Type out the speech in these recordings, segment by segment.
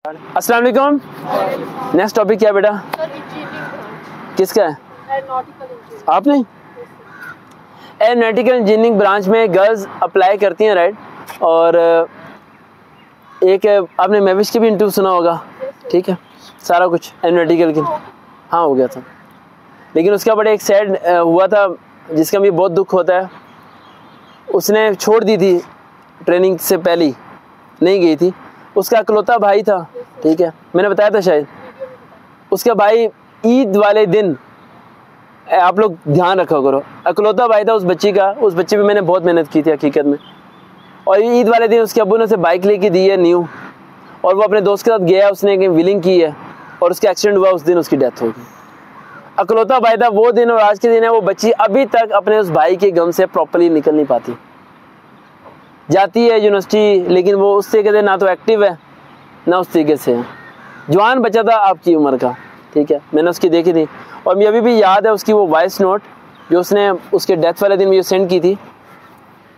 अस्सलाम वालेकुम। Next topic क्या है बेटा? किसका है? आपने एरोनॉटिकल इंजीनियरिंग ब्रांच में गर्ल्स अप्लाई करती हैं, राइट? और एक आपने मैविश की भी इंटरव्यू सुना होगा, ठीक है, सारा कुछ एरोनॉटिकल की। हाँ, हो गया था, लेकिन उसका बड़ा एक सैड हुआ था जिसका मुझे बहुत दुख होता है। उसने छोड़ दी थी, ट्रेनिंग से पहले ही नहीं गई थी। उसका इकलौता भाई था, ठीक है, मैंने बताया था शायद। उसका भाई ईद वाले दिन, आप लोग ध्यान रखा करो, इकलौता भाई था उस बच्ची का। उस बच्चे पे मैंने बहुत मेहनत की थी हकीकत में। और ईद वाले दिन उसके अब्बू ने उसे बाइक लेके दी है न्यू, और वो अपने दोस्त के साथ गया, उसने कहीं व्हीलिंग की है और उसका एक्सीडेंट हुआ। उस दिन उसकी डेथ हो गई। इकलौता भाई था वो दिन, और आज के दिन है वो बच्ची अभी तक अपने उस भाई के गम से प्रॉपर्ली निकल नहीं पाती। जाती है यूनिवर्सिटी, लेकिन वो उस तरीके से ना तो एक्टिव है ना उस तरीके से है। जवान बच्चा था आपकी उम्र का, ठीक है, मैंने उसकी देखी थी। और मुझे अभी भी याद है उसकी वो वॉइस नोट जो उसने उसके डेथ वाले दिन मुझे सेंड की थी।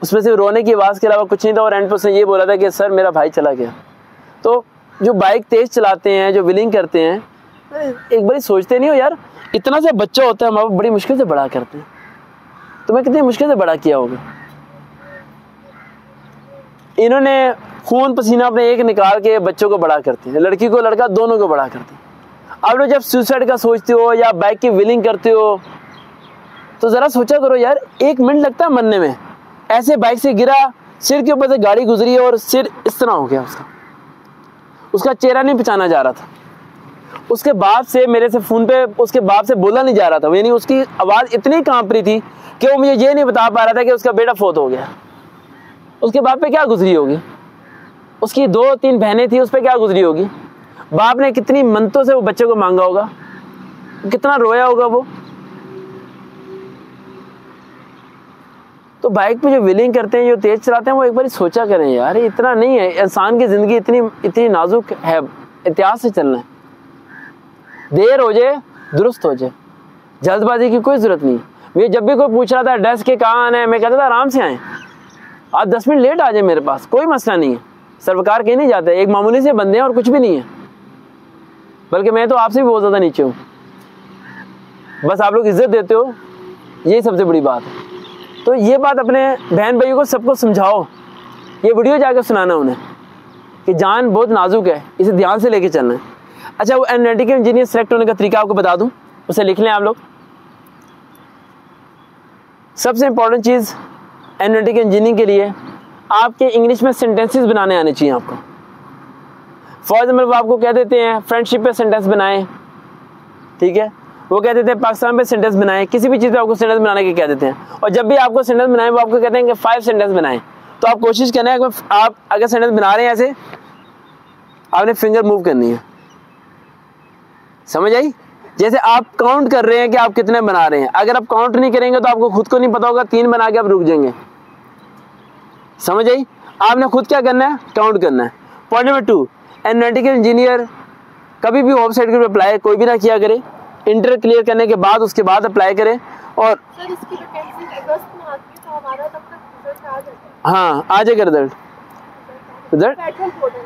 उसमें से रोने की आवाज़ के अलावा कुछ नहीं था, और एंड पर उसने ये बोला था कि सर मेरा भाई चला गया। तो जो बाइक तेज़ चलाते हैं, जो व्हीलिंग करते हैं, एक बारी सोचते नहीं हो यार, इतना सा बच्चा होता है, माँ बाप बड़ी मुश्किल से बड़ा करते हैं। तुम्हें कितनी मुश्किल से बड़ा किया होगा। इन्होंने खून पसीना अपने एक निकाल के बच्चों को बड़ा करते हैं, लड़की को लड़का दोनों को बड़ा करते हैं। आप लोग जब सुसाइड का सोचते हो या बाइक की व्हीलिंग करते हो तो ज़रा सोचा करो यार, 1 मिनट लगता है मरने में। ऐसे बाइक से गिरा, सिर के ऊपर से गाड़ी गुजरी और सिर इस तरह हो गया उसका चेहरा नहीं पहचाना जा रहा था। उसके बाप से मेरे से फ़ोन पे उसके बाप से बोला नहीं जा रहा था, यानी उसकी आवाज़ इतनी कांप रही थी कि वो मुझे ये नहीं बता पा रहा था कि उसका बेटा फौत हो गया। उसके बाप पे क्या गुजरी होगी, उसकी 2-3 बहनें थी, उस पर क्या गुजरी होगी। बाप ने कितनी मन्नतों से वो बच्चे को मांगा होगा, कितना रोया होगा वो। तो बाइक पे जो व्हीलिंग करते हैं, जो तेज चलाते हैं, वो एक बार सोचा करें यार, इतना नहीं है। इंसान की ज़िंदगी इतनी नाजुक है, एहतियात से चलना है। देर हो जाए दुरुस्त हो जाए, जल्दबाजी की कोई ज़रूरत नहीं। मुझे जब भी कोई पूछ रहा था एड्रेस के कहाँ आना है, मैं कहता था आराम से आएँ, आप 10 मिनट लेट आ जाए, मेरे पास कोई मसला नहीं है। सरकार कहीं नहीं जाते, एक मामूली से बंदे हैं और कुछ भी नहीं है। बल्कि मैं तो आपसे भी बहुत ज़्यादा नीचे हूँ, बस आप लोग इज्जत देते हो, यही सबसे बड़ी बात है। तो ये बात अपने बहन भाइयों को सबको समझाओ, ये वीडियो जाकर सुनाना उन्हें कि जान बहुत नाजुक है, इसे ध्यान से लेके चलना है। अच्छा, वो एरोनॉटिकल इंजीनियर सेलेक्ट होने का तरीका आपको बता दूँ, उसे लिख लें आप लोग। सबसे इंपॉर्टेंट चीज़ एरोनॉटिकल इंजीनियरिंग के लिए आपके इंग्लिश में सेंटेंसेस बनाने आने चाहिए आपको। फॉर एग्जाम्पल वो आपको कह देते हैं फ्रेंडशिप पे सेंटेंस बनाएं, ठीक है, वो कह देते हैं पाकिस्तान पे सेंटेंस बनाएं, किसी भी चीज़ पे आपको सेंटेंस बनाने के कह देते हैं। और जब भी आपको सेंटेंस बनाएं, वो आपको कहते हैं कि 5 सेंटेंस बनाएं। तो आप कोशिश करना है कि आप अगर सेंटेंस बना रहे हैं ऐसे, आपने फिंगर मूव करनी है, समझ आई? जैसे आप काउंट कर रहे हैं कि आप कितने बना रहे हैं। अगर आप काउंट नहीं करेंगे तो आपको खुद को नहीं पता होगा, 3 बना के आप रुक जाएंगे, समझ आई? आपने खुद क्या करना है, काउंट करना है। पॉइंट नंबर 2, एरोनॉटिकल इंजीनियर कभी भी वेबसाइट के अप्लाई कोई भी ना किया करे, इंटर क्लियर करने के बाद उसके बाद अप्लाई करें। और सर इसकी वैकेंसी अगस्त में आती है, तो हमारा तब तक रिजल्ट आ जाता है। हाँ, आ जाएगा रिजल्ट फेडरल बोर्ड है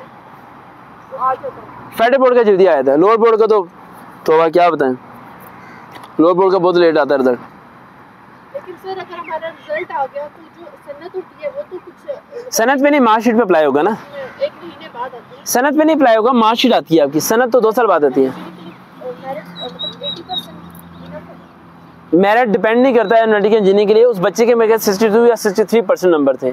तो आ जाता है। फेडरल बोर्ड का जल्दी आया था, लोअर बोर्ड का तो क्या बताएं, लोअर बोर्ड का बहुत लेट आता है रिजल्ट। लेकिन सर अगर हमारा रिजल्ट आ गया तो जो सनत होती है वो तो कुछ सनत पे नहीं, मार्कशीट पे अप्लाई होगा ना। 1 महीने बाद आती है। सनत पे नहीं अप्लाई होगा, मार्कशीट आती है आपकी। सनत तो 2 साल बाद आती है। मतलब 80% मेरिट डिपेंड नहीं करता है एरोनॉटिकल इंजीनियरिंग के लिए। उस बच्चे के मेरे ख्याल 62 या 63% नंबर थे,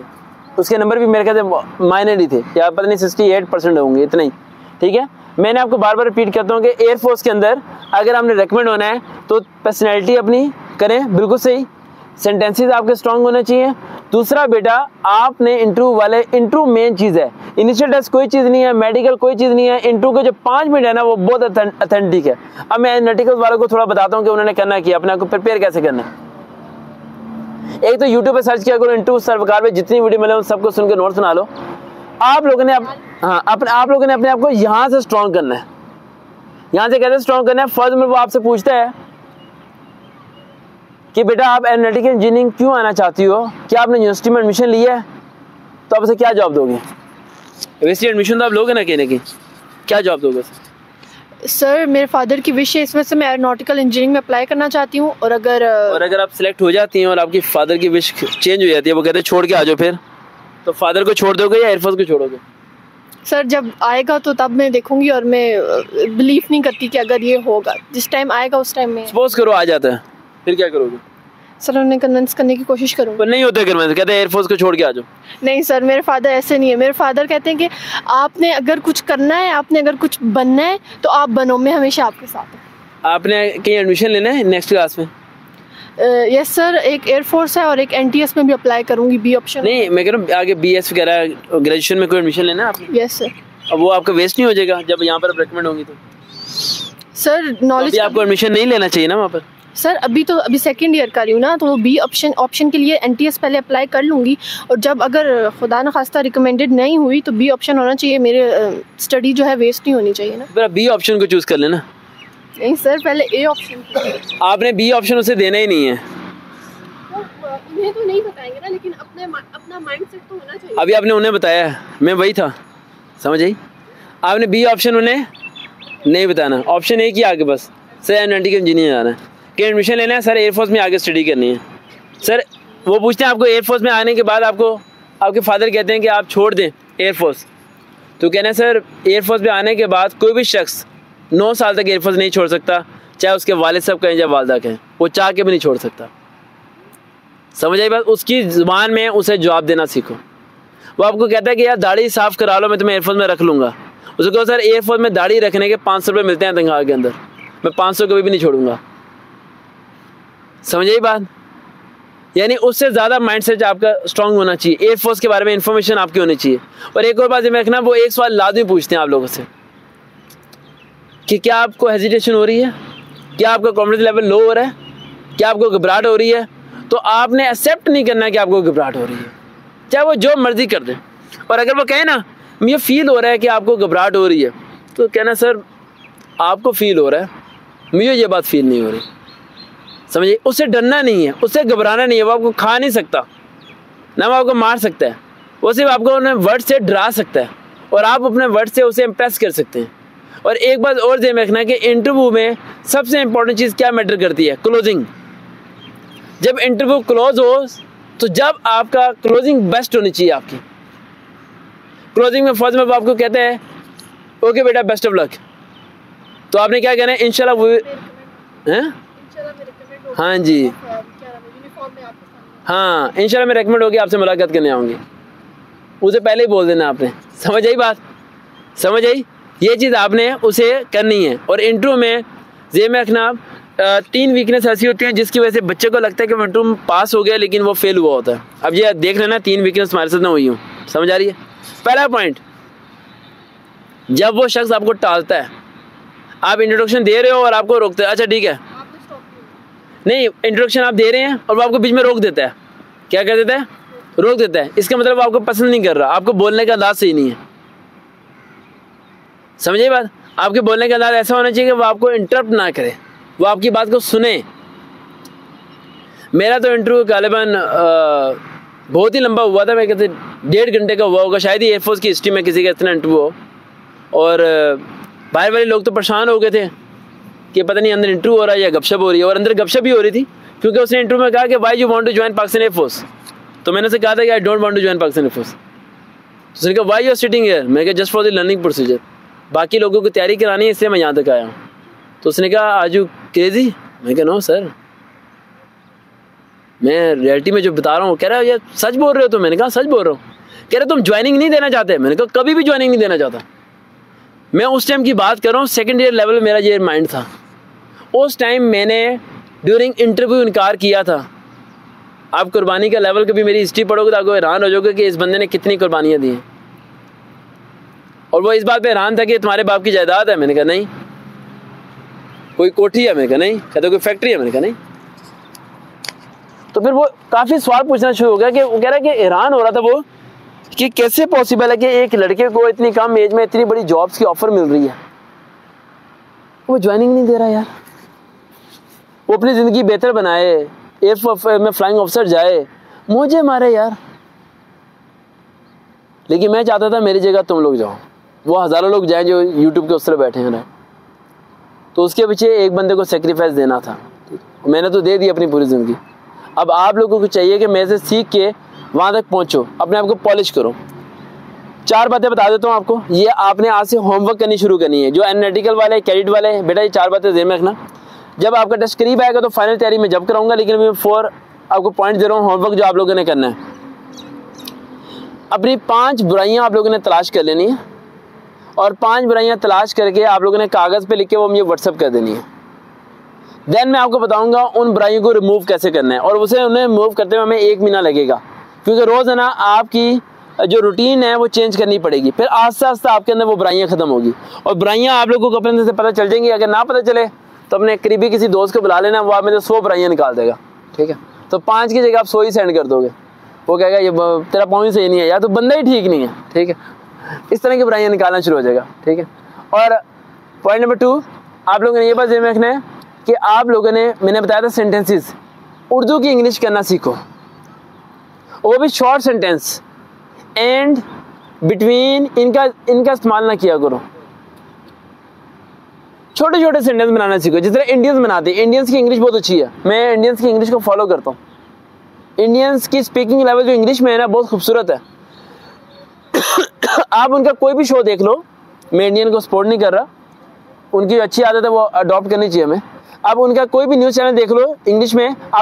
उसके नंबर भी मेरे ख्याल से मायने नहीं थे, या पता नहीं 68% होंगे, इतना ही, ठीक है। मैंने आपको बार बार रिपीट करता हूँ कि एयरफोर्स के अंदर अगर हमने रेकमेंड होना है तो पर्सनैलिटी अपनी करें बिल्कुल सही, सेंटेंसेस आपके स्ट्रांग होने चाहिए। दूसरा बेटा, आपने इंटरव्यू मेन चीज़ है, इनिशियल टेस्ट कोई चीज़ नहीं है, मेडिकल कोई चीज़ नहीं है। इंटरव्यू के जो 5 मिनट है ना, वो बहुत ऑथेंटिक है। अब मैं एरोनॉटिकल वालों को थोड़ा बताता हूँ कि उन्होंने करना किया, अपने को प्रिपेयर कैसे करना है। एक तो यूट्यूब पे सर्च किया करो, इंटरव्यू सरकार पे जितनी वीडियो मिले उन सबको सुन के नोट सुना लो। आप लोगों ने आप लोगों ने अपने आप को यहाँ से स्ट्रॉन्ग करना है। यहाँ से कैसे स्ट्रॉन्ग करना है? फर्स्ट में वो आपसे पूछता है कि बेटा आप एरोनॉटिकल इंजीनियरिंग क्यों आना चाहती हो, क्या आपने यूनिवर्सिटी में एडमिशन लिया है? तो आप उसे क्या जवाब दोगे? वैसे एडमिशन तो आप लोगे ना कहने की, क्या जॉब दोगे सर? सर मेरे फादर की विश है, इस वजह से मैं एरोनॉटिकल इंजीनियरिंग में अप्लाई करना चाहती हूँ। और अगर आप सिलेक्ट हो जाती हैं और आपकी फादर की विश चेंज हो जाती है, वो कहते हैं छोड़ के आ जाओ, फिर तो फादर को छोड़ दोगे या एयरफोर्स को छोड़ोगे? सर जब आएगा तो तब मैं देखूंगी, और मैं बिलीव नहीं करती कि अगर ये होगा, जिस टाइम आएगा उस टाइम में। सपोज करो आ जाता है, फिर क्या करोगे? सर उन्हें कन्विंस करने की कोशिश करूँगी। पर नहीं होता कन्विंस, कहते हैं एयरफोर्स को छोड़ के आ जाओ। नहीं सर, मेरे फादर ऐसे नहीं है। मेरे फादर कहते हैं कि आपने अगर कुछ करना है, आपने अगर कुछ बनना है तो आप बनो, मैं हमेशा आपके साथ हूँ। आपने कहीं एडमिशन लेना है नेक्स्ट क्लास में? यस सर, एक एयरफोर्स है और एक NTS में भी अप्लाई करूँगी, बी ऑप्शन। नहीं, मैं कह रहा हूँ आगे BS वगैरह ग्रेजुएशन में कोई एडमिशन लेना है आपने? Yes sir. अब वो आपका वेस्ट नहीं हो जाएगा जब यहाँ पर रिकमेंड होंगी तो? सर नॉलेज आपको एडमिशन नहीं लेना चाहिए ना वहाँ पर? सर अभी सेकंड ईयर कर रही हूँ ना, तो बी ऑप्शन के लिए NTS पहले अप्लाई कर लूँगी, और जब अगर खुदा न खास्ता रिकमेंडेड नहीं हुई तो बी ऑप्शन होना चाहिए। मेरे स्टडी जो है वेस्ट नहीं होनी चाहिए ना। फिर आप बी ऑप्शन को चूज़ कर लेना। नहीं सर, पहले A ऑप्शन। आपने बी ऑप्शन उसे देना ही नहीं है। उन्हें तो नहीं बताएंगे ना, लेकिन अपना माइंडसेट तो होना चाहिए। अभी आपने उन्हें बताया, मैं वही था, समझ आई? आपने बी ऑप्शन उन्हें नहीं बताना, ऑप्शन एक ही आगे बस सर एरोनॉटिकल इंजीनियर जाना है, कि एडमिशन लेना है सर एयरफोर्स में आगे स्टडी करनी है। सर वो पूछते हैं आपको एयरफोर्स में आने के बाद आपको आपके फादर कहते हैं कि आप छोड़ दें एयरफोर्स, तो कहना है सर एयरफोर्स में आने के बाद कोई भी शख्स 9 साल तक एयरफोर्स नहीं छोड़ सकता, चाहे उसके वालिद साहब कहें या वालदा कहें, वो चाह के भी नहीं छोड़ सकता। समझ आई बात? उसकी ज़ुबान में उसे जवाब देना सीखो। वो आपको कहता है कि यार दाढ़ी साफ़ करा लो, मैं तुम्हें एयरफोर्स में रख लूँगा। उसको कहो सर एयरफोर्स में दाढ़ी रखने के 500 रुपये मिलते हैं तनख्वाह के अंदर, मैं 500 कभी भी नहीं छोड़ूंगा। समझ आई बात? यानी उससे ज़्यादा माइंडसेट आपका स्ट्रांग होना चाहिए, एयरफोर्स के बारे में इंफॉर्मेशन आपकी होनी चाहिए। और एक और बात ये रखना, वो एक सवाल लाजमी पूछते हैं आप लोगों से कि क्या आपको हेजिटेशन हो रही है, क्या आपका कॉन्फिडेंस लेवल लो हो रहा है, क्या आपको घबराहट हो रही है? तो आपने एक्सेप्ट नहीं करना कि आपको घबराहट हो रही है, चाहे वो जो मर्जी कर दे। और अगर वो कहे ना मुझे फील हो रहा है कि आपको घबराहट हो रही है, तो कहना सर आपको फील हो रहा है, मुझे ये बात फील नहीं हो रही। समझिए? उससे डरना नहीं है, उससे घबराना नहीं है। वो आपको खा नहीं सकता ना, वो आपको मार सकता है, वो सिर्फ आपको अपने वर्ड से डरा सकता है, और आप अपने वर्ड से उसे इम्प्रेस कर सकते हैं। और एक बात और ध्यान रखना कि इंटरव्यू में सबसे इंपॉर्टेंट चीज़ क्या मैटर करती है? क्लोजिंग। जब इंटरव्यू क्लोज हो तो जब आपका क्लोजिंग बेस्ट होनी चाहिए। आपकी क्लोजिंग में फर्स्ट में वो आपको कहते हैं ओके बेटा बेस्ट ऑफ लक, तो आपने क्या कहना है? इंशाल्लाह वो हैं, हाँ जी, हाँ इंशाल्लाह मैं रेकमेंड होगी आपसे मुलाकात करने आऊँगी, उसे पहले ही बोल देना आपने। समझ आई बात? समझ आई? ये चीज़ आपने उसे करनी है। और इंटरव्यू में ये में रखना, 3 वीकनेस ऐसी होती हैं जिसकी वजह से बच्चे को लगता है कि इंटरव्यू में पास हो गया लेकिन वो फेल हुआ होता है। अब ये देख लेना 3 वीकनेस हमारे साथ ना हुई हूँ। समझ आ रही है? पहला पॉइंट, जब वो शख्स आपको टालता है, आप इंट्रोडक्शन दे रहे हो और आपको रोकते हैं, अच्छा ठीक है, नहीं इंट्रोडक्शन आप दे रहे हैं और वो आपको बीच में रोक देता है। क्या कर देता है? रोक देता है। इसका मतलब वो आपको पसंद नहीं कर रहा, आपको बोलने का अंदाज सही नहीं है। समझिए बात? आपके बोलने का अंदाज ऐसा होना चाहिए कि वो आपको इंटरप्ट ना करे, वो आपकी बात को सुने। मेरा तो इंटरव्यू गालिबन बहुत ही लंबा हुआ था, मैं कहते 1.5 घंटे का हुआ होगा शायद ही एयरफोर्स की हिस्ट्री में किसी का इतना इंटरव्यू हो। और बाहर वाले लोग तो परेशान हो गए थे कि पता नहीं अंदर इंटरव्यू हो रहा है या गपशप हो रही है। और अंदर गपशप भी हो रही थी क्योंकि उसने इंटरव्यू में कहा कि why you want to join Pakistan air force, तो मैंने उसे कहा था कि I don't want to join Pakistan air force. तो उसने कहा why you are sitting here, मैं कहा just for the learning procedure, बाकी लोगों को तैयारी करानी है इसलिए मैं यहाँ तक आया हूँ। तो उसने कहा आज यू क्रेजी, मैं कहा नो सर, मैं रियलिटी में जो बता रहा हूँ। कह रहा है यार सच बोल रहे हो? तो मैंने कहा सच बोल रहा हूँ। कह रहे तुम ज्वाइनिंग नहीं देना चाहते? मैंने कहा कभी भी ज्वाइनिंग नहीं देना चाहता। मैं उस टाइम की बात कर रहा हूँ, 2nd ईयर लेवल में मेरा ये माइंड था। उस टाइम मैंने ड्यूरिंग इंटरव्यू इनकार किया था। आप कुर्बानी का लेवल कभी मेरी हिस्ट्री पढ़ोगे तो आपको हैरान हो जाओगे कि इस बंदे ने कितनी कुर्बानियाँ दी हैं। और वो इस बात पे हैरान था कि तुम्हारे बाप की जायदाद है? मैंने कहा नहीं। कोई कोठी है? मैंने कहा नहीं। कहते कोई फैक्ट्री है? मैंने कहा नहीं। तो फिर वो काफ़ी सवाल पूछना शुरू हो गया कि वो कह रहा है कि हैरान हो रहा था वो कि कैसे पॉसिबल है कि एक लड़के को इतनी कम एज में इतनी बड़ी जॉब्स की ऑफर मिल रही है, वो ज्वाइनिंग नहीं दे रहा यार। वो अपनी ज़िंदगी बेहतर बनाए, एयरफोर्स में फ्लाइंग ऑफिसर जाए, मुझे मारे यार। लेकिन मैं चाहता था मेरी जगह तुम लोग जाओ। वो हज़ारों लोग जाएँ जो यूट्यूब के उस तरह बैठे हैं राइट। तो उसके पीछे एक बंदे को सेक्रीफाइस देना था, मैंने तो दे दी अपनी पूरी ज़िंदगी। अब आप लोगों को चाहिए कि मैं से सीख के वहाँ तक पहुँचो, अपने आप को पॉलिश करो। 4 बातें बता देता हूँ आपको, ये आपने आज से होमवर्क करनी शुरू करनी है। जो एनालिटिकल वाले, क्रेडिट वाले, बेटा ये 4 बातें ध्यान में रखना। जब आपका टेस्ट करीब आएगा तो फाइनल तैयारी में जब कराऊंगा, लेकिन मैं 4 आपको पॉइंट दे रहा हूँ होमवर्क जो आप लोगों ने करना है। अपनी 5 बुराइयाँ आप लोगों ने तलाश कर लेनी है और 5 बुराइयाँ तलाश करके आप लोगों ने कागज़ पे लिख के वो मुझे व्हाट्सअप कर देनी है। देन मैं आपको बताऊंगा उन बुराइयों को रिमूव कैसे करना है, और उसे उन्हें रिमूव करते हुए हमें 1 महीना लगेगा, क्योंकि रोज़ है ना आपकी जो रूटीन है वो चेंज करनी पड़ेगी। फिर आस्ते आस्ते आपके अंदर वो बुराइयाँ खत्म होगी, और बुराइयाँ आप लोगों को अपने अंदर से पता चल जाएंगी। अगर ना पता चले तो अपने करीबी किसी दोस्त को बुला लेना, वो आप में से 100 बुराइयाँ निकाल देगा, ठीक है। तो 5 की जगह आप 100 ही सेंड कर दोगे, वो कहेगा ये तेरा पॉइंट सही नहीं है, या तो बंदा ही ठीक नहीं है, ठीक है। इस तरह की बुराइयाँ निकालना शुरू हो जाएगा, ठीक है। और पॉइंट नंबर 2, आप लोगों ने ये बात ध्यान में रखना है कि आप लोगों ने, मैंने बताया था सेंटेंसेस, उर्दू की इंग्लिश करना सीखो, वो भी शॉर्ट सेंटेंस, एंड, बिटवीन, इनका इस्तेमाल ना किया करो। छोटे छोटे सेंटेंस बनाना सीखो, जिस तरह इंडियंस बनाते हैं। इंडियंस की इंग्लिश बहुत अच्छी है, मैं इंडियंस की इंग्लिश को फॉलो करता हूँ। इंडियंस की स्पीकिंग लेवल जो इंग्लिश में है ना बहुत खूबसूरत है। आप उनका कोई भी शो देख लो, मैं इंडियन को सपोर्ट नहीं कर रहा, उनकी अच्छी आदत है वो अडॉप्ट करनी चाहिए हमें। आप उनका कोई भी न्यूज़ चैनल देख लो इंग्लिश में,